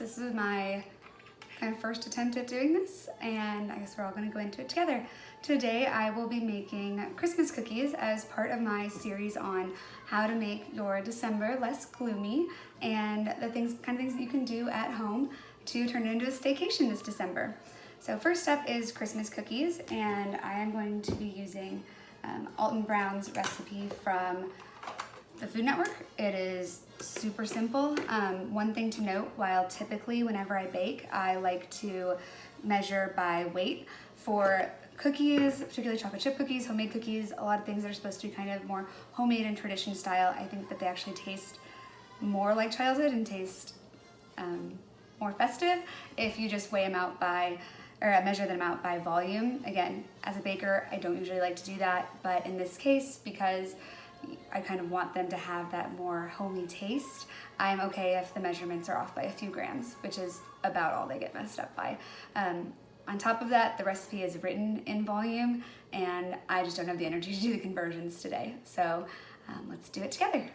This is my kind of first attempt at doing this, and I guess we're all going to go into it together. Today I will be making Christmas cookies as part of my series on how to make your December less gloomy and the kind of things that you can do at home to turn it into a staycation this December. So first up is Christmas cookies, and I am going to be using Alton Brown's recipe from the Food Network. It is super simple. One thing to note, while typically whenever I bake, I like to measure by weight. For cookies, particularly chocolate chip cookies, homemade cookies, a lot of things that are supposed to be kind of more homemade and tradition style, I think that they actually taste more like childhood and taste more festive if you just weigh them out by, or measure them out by volume. Again, as a baker, I don't usually like to do that, but in this case, because I kind of want them to have that more homey taste, I'm okay if the measurements are off by a few grams, which is about all they get messed up by. On top of that, the recipe is written in volume, and I just don't have the energy to do the conversions today. So let's do it together.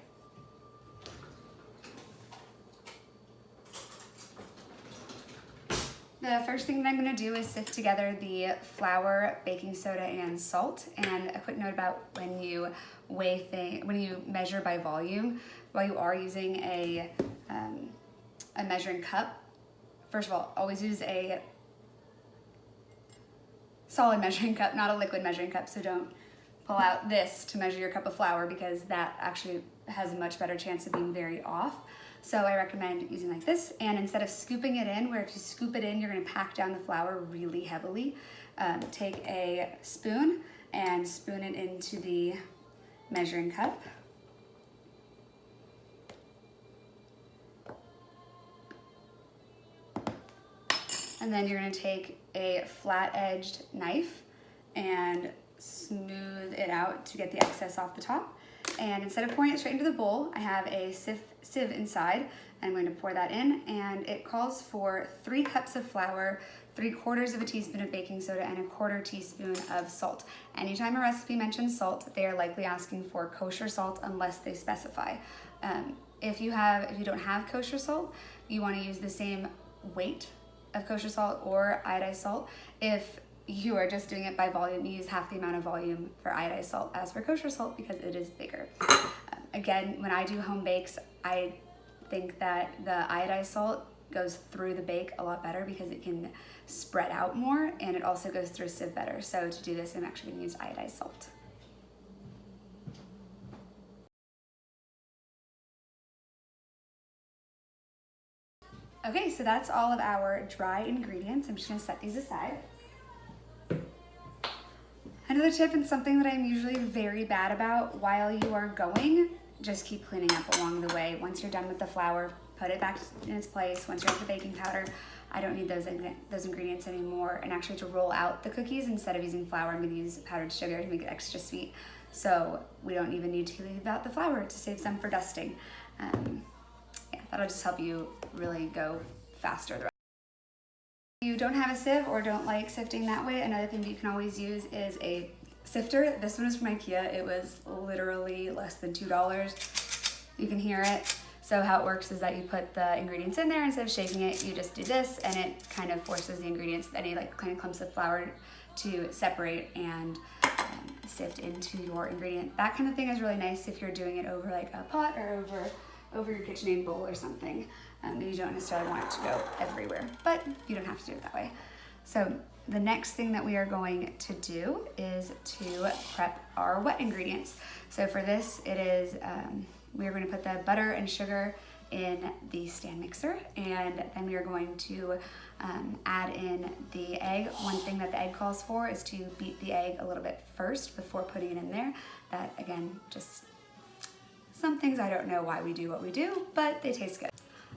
The first thing that I'm going to do is sift together the flour, baking soda, and salt. And a quick note about when you when you measure by volume, while you are using a measuring cup, first of all, always use a solid measuring cup, not a liquid measuring cup. So don't pull out this to measure your cup of flour, because that actually has a much better chance of being very off. So I recommend using like this, and instead of scooping it in, where if you scoop it in, you're gonna pack down the flour really heavily, take a spoon and spoon it into the measuring cup. And then you're gonna take a flat-edged knife and smooth it out to get the excess off the top. And instead of pouring it straight into the bowl, I have a sieve inside. I'm going to pour that in, and it calls for 3 cups of flour, 3/4 of a teaspoon of baking soda, and 1/4 teaspoon of salt. Anytime a recipe mentions salt, they are likely asking for kosher salt unless they specify. If you don't have kosher salt, you want to use the same weight of kosher salt or iodized salt. If you are just doing it by volume, you use half the amount of volume for iodized salt as for kosher salt, because it is bigger. Again, when I do home bakes, I think that the iodized salt goes through the bake a lot better because it can spread out more, and it also goes through a sieve better. So to do this, I'm actually going to use iodized salt. Okay, so that's all of our dry ingredients. I'm just going to set these aside. Another tip, and something that I'm usually very bad about while you are going, just keep cleaning up along the way. Once you're done with the flour, put it back in its place. Once you're at the baking powder, I don't need those ingredients anymore. And actually, to roll out the cookies, instead of using flour, I'm going to use powdered sugar to make it extra sweet. So we don't even need to leave out the flour to save some for dusting. Yeah, that'll just help you really go faster. If you don't have a sieve or don't like sifting that way, another thing that you can always use is a sifter. This one is from IKEA. It was literally less than $2. You can hear it. So how it works is that you put the ingredients in there. Instead of shaking it, you just do this, and it kind of forces the ingredients, any like kind of clumps of flour, to separate and sift into your ingredient. That kind of thing is really nice if you're doing it over like a pot or over your KitchenAid bowl or something. And you don't necessarily want it to go everywhere, but you don't have to do it that way. So the next thing that we are going to do is to prep our wet ingredients. So for this, it is, we are going to put the butter and sugar in the stand mixer, and then we are going to add in the egg. One thing that the egg calls for is to beat the egg a little bit first before putting it in there. That, again, just some things I don't know why we do what we do, but they taste good.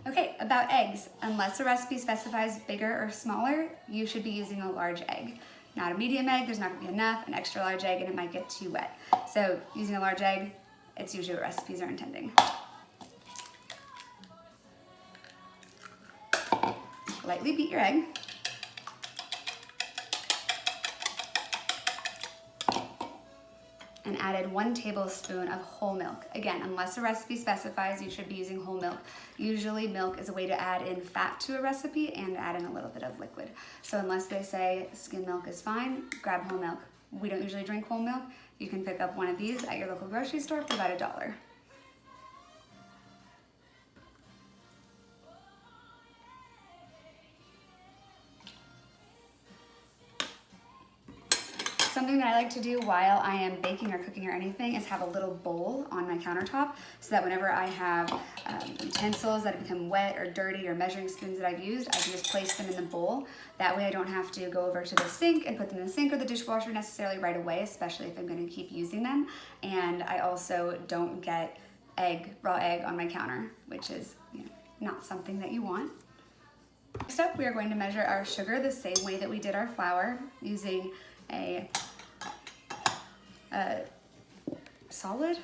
Okay, about eggs. Unless a recipe specifies bigger or smaller, you should be using a large egg. Not a medium egg, there's not gonna be enough. An extra large egg and it might get too wet. So using a large egg, it's usually what recipes are intending. Lightly beat your egg. and added 1 tablespoon of whole milk. Again, unless a recipe specifies, you should be using whole milk. Usually milk is a way to add in fat to a recipe and add in a little bit of liquid. So unless they say skim milk is fine, grab whole milk. We don't usually drink whole milk. You can pick up one of these at your local grocery store for about $1. Something that I like to do while I am baking or cooking or anything is have a little bowl on my countertop so that whenever I have utensils that have become wet or dirty or measuring spoons that I've used, I can just place them in the bowl. That way I don't have to go over to the sink and put them in the sink or the dishwasher necessarily right away, especially if I'm going to keep using them. And I also don't get raw egg on my counter, which is not something that you want. Next up, we are going to measure our sugar the same way that we did our flour, using a solid?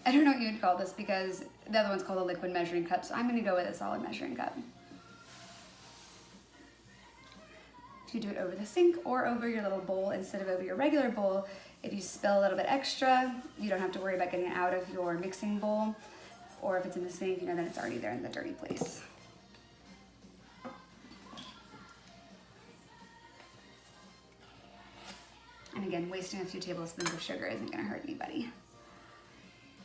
I don't know what you'd call this because the other one's called a liquid measuring cup, so I'm going to go with a solid measuring cup. If you do it over the sink or over your little bowl instead of over your regular bowl, if you spill a little bit extra, you don't have to worry about getting it out of your mixing bowl, or if it's in the sink, then it's already there in the dirty place. And again, wasting a few tablespoons of sugar isn't gonna hurt anybody.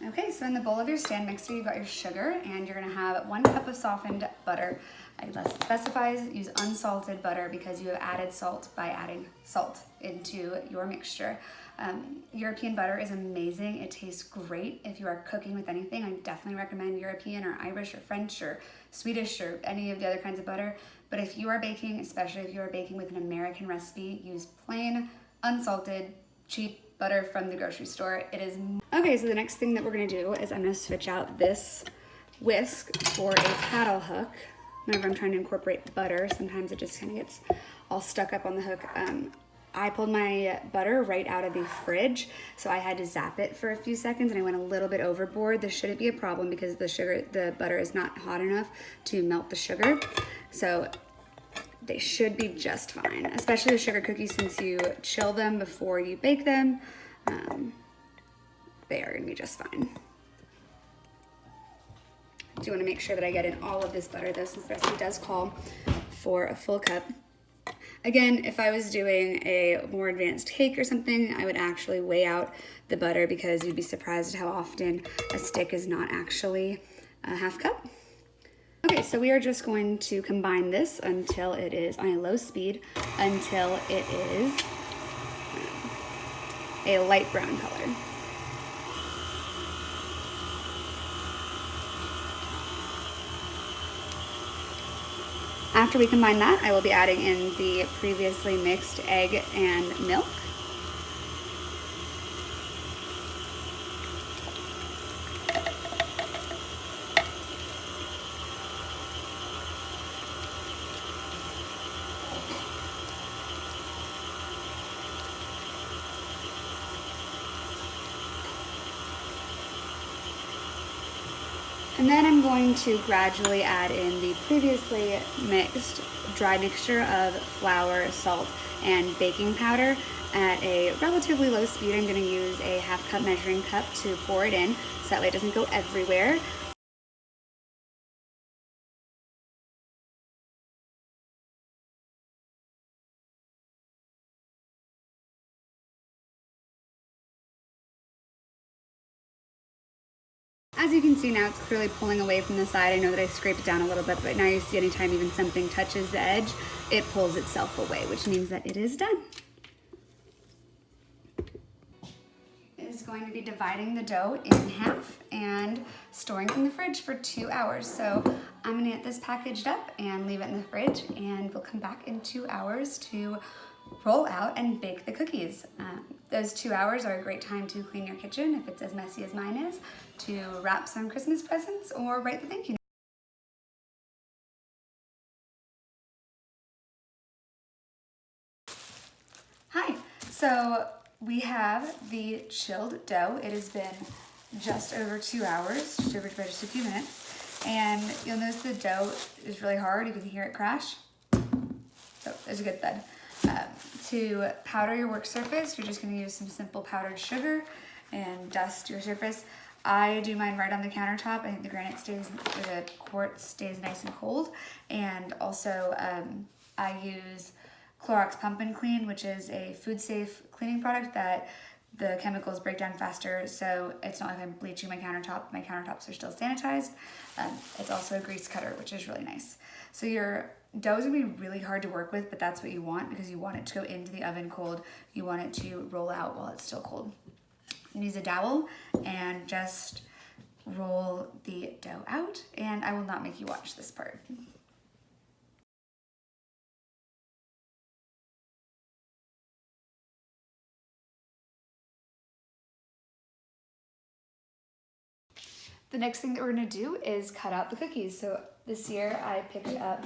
Okay, so in the bowl of your stand mixer, you've got your sugar, and you're gonna have 1 cup of softened butter. Unless it specifies, use unsalted butter because you have added salt by adding salt into your mixture. European butter is amazing. It tastes great if you are cooking with anything. I definitely recommend European or Irish or French or Swedish or any of the other kinds of butter. But if you are baking, especially if you are baking with an American recipe, use plain, unsalted, cheap butter from the grocery store. It is okay. So the next thing that we're gonna do is I'm gonna switch out this whisk for a paddle hook. Whenever I'm trying to incorporate butter, sometimes it just kind of gets all stuck up on the hook. I pulled my butter right out of the fridge, so I had to zap it for a few seconds, and I went a little bit overboard. This shouldn't be a problem because the butter is not hot enough to melt the sugar. So they should be just fine, especially with sugar cookies since you chill them before you bake them. They are gonna be just fine. I do wanna make sure that I get in all of this butter though, since the recipe does call for a full cup. Again, if I was doing a more advanced cake or something, I would actually weigh out the butter because you'd be surprised at how often a stick is not actually a half cup. Okay, so we are just going to combine this until it is on a low speed, until it is a light brown color. After we combine that, I will be adding in the previously mixed egg and milk. And then I'm going to gradually add in the previously mixed dry mixture of flour, salt, and baking powder at a relatively low speed. I'm going to use a half cup measuring cup to pour it in so that way it doesn't go everywhere. As you can see now, it's clearly pulling away from the side. I know that I scraped it down a little bit, but now you see anytime even something touches the edge, it pulls itself away, which means that it is done. It is going to be dividing the dough in half and storing it in the fridge for 2 hours. So I'm gonna get this packaged up and leave it in the fridge, and we'll come back in 2 hours to roll out and bake the cookies. Those 2 hours are a great time to clean your kitchen if it's as messy as mine is, to wrap some Christmas presents, or write the thank you note. Hi, so we have the chilled dough. It has been just over 2 hours, just a few minutes, and you'll notice the dough is really hard. You can hear it crash. So there's a good thud. To powder your work surface, you're just going to use some simple powdered sugar and dust your surface. I do mine right on the countertop. I think the granite stays, or the quartz stays nice and cold. And also I use Clorox Pump and Clean, which is a food safe cleaning product that the chemicals break down faster, so it's not like I'm bleaching my countertop. My countertops are still sanitized. It's also a grease cutter, which is really nice. So your dough is gonna be really hard to work with, but that's what you want because you want it to go into the oven cold. You want it to roll out while it's still cold. You use a dowel and just roll the dough out, and I will not make you watch this part. The next thing that we're gonna do is cut out the cookies. So this year I picked up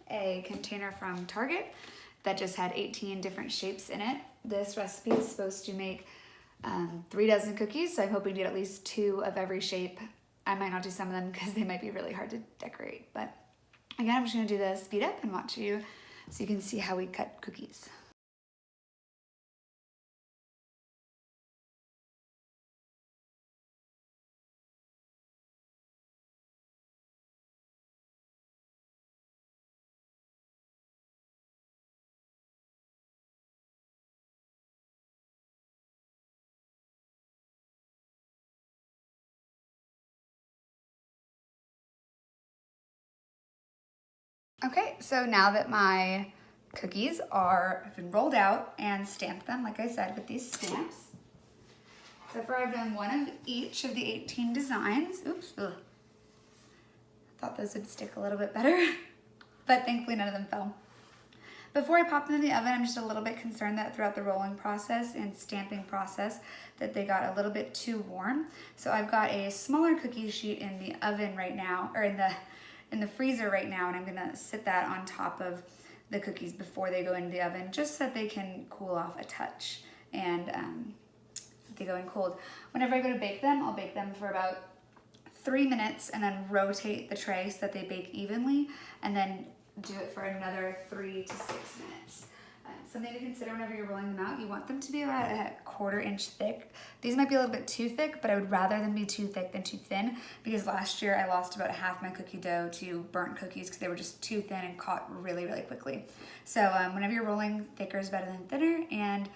a container from Target that just had 18 different shapes in it. This recipe is supposed to make 3 dozen cookies, so I'm hoping to get at least 2 of every shape. I might not do some of them because they might be really hard to decorate, but again, I'm just gonna do the speed up and watch you so you can see how we cut cookies. Okay, so now that my cookies have been rolled out and stamped them, like I said, with these stamps. So far I've done 1 of each of the 18 designs. Oops, ugh. Thought those would stick a little bit better, but thankfully none of them fell. Before I pop them in the oven, I'm just a little bit concerned that throughout the rolling process and stamping process that they got a little bit too warm. So I've got a smaller cookie sheet in the oven right now, or in the freezer right now, and I'm gonna sit that on top of the cookies before they go into the oven, just so that they can cool off a touch and they go in cold. Whenever I go to bake them, I'll bake them for about 3 minutes and then rotate the tray so that they bake evenly, and then do it for another 3 to 6 minutes. Something to consider whenever you're rolling them out, you want them to be about a 1/4 inch thick. These might be a little bit too thick, but I would rather them be too thick than too thin, because last year I lost about half my cookie dough to burnt cookies because they were just too thin and caught really, really quickly. So whenever you're rolling, thicker is better than thinner, and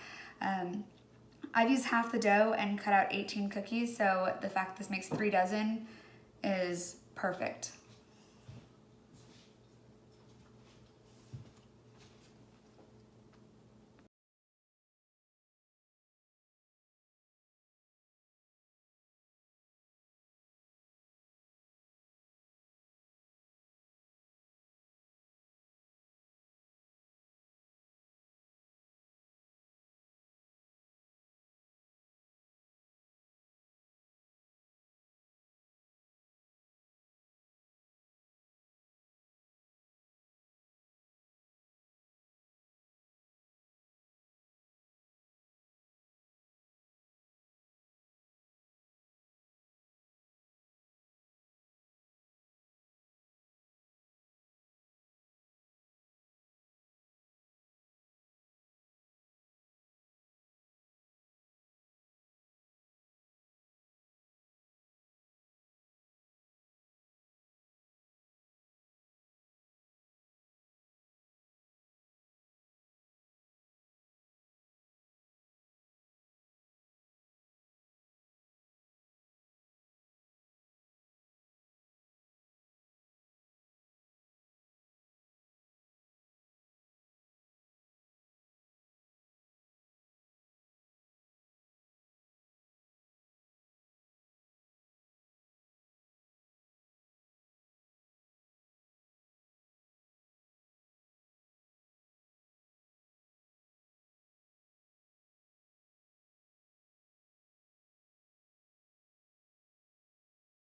I've used half the dough and cut out 18 cookies, so the fact this makes 3 dozen is perfect.